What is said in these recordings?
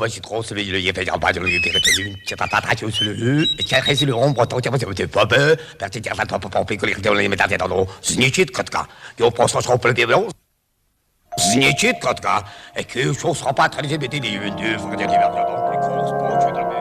bah, c'est trop, c'est le yé, fait en bas de l'yé, fait que l'une, c'est pas patratio sur le hu, et tiens, reste le rond, breton, tiens, c'est pas peu, parce que tiens, ça pas pour picoler, on les met à tête en eau, znichit, kotka, yo, pense qu'on se rompe le développement, znichit, kotka, et que, chose sera pas très LGBT, les une, deux, faut dire divers, donc, les courses, bon, je t'amène.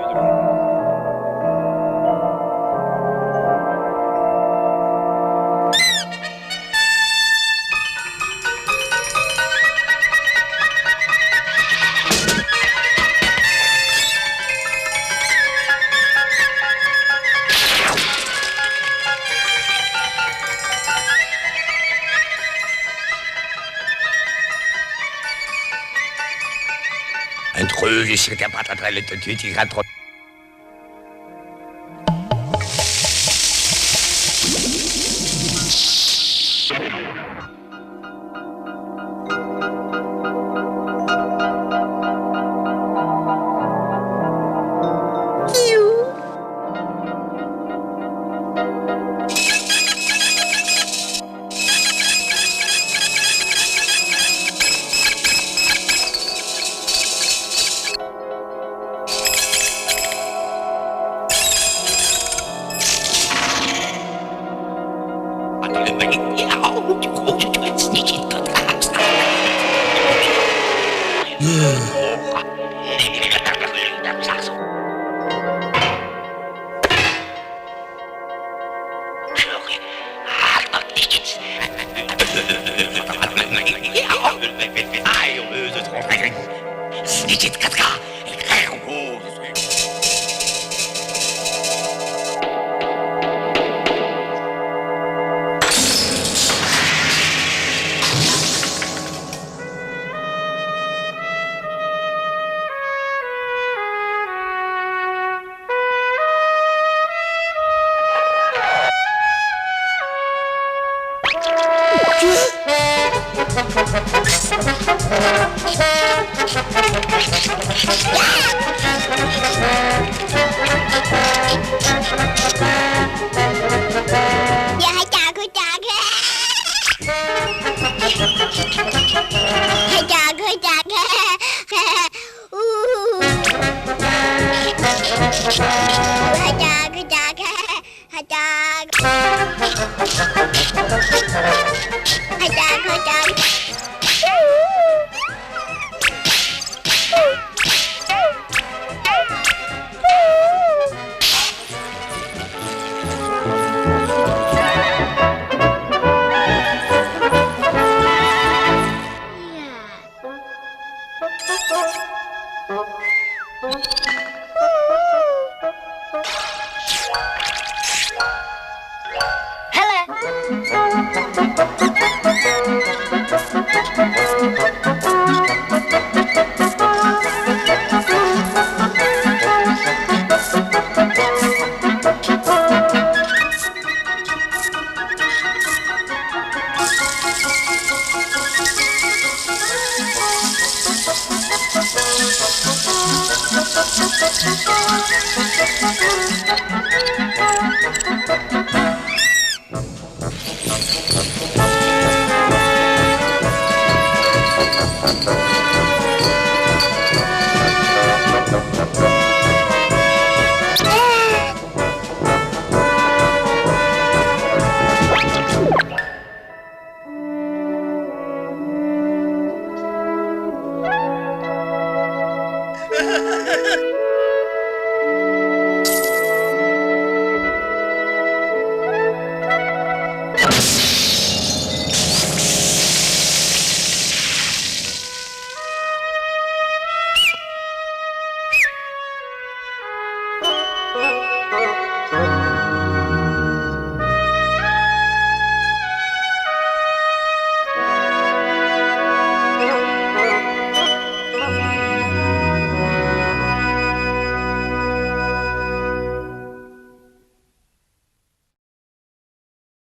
Intrus, je sais qu'un patatras, le tutu, tu rentres.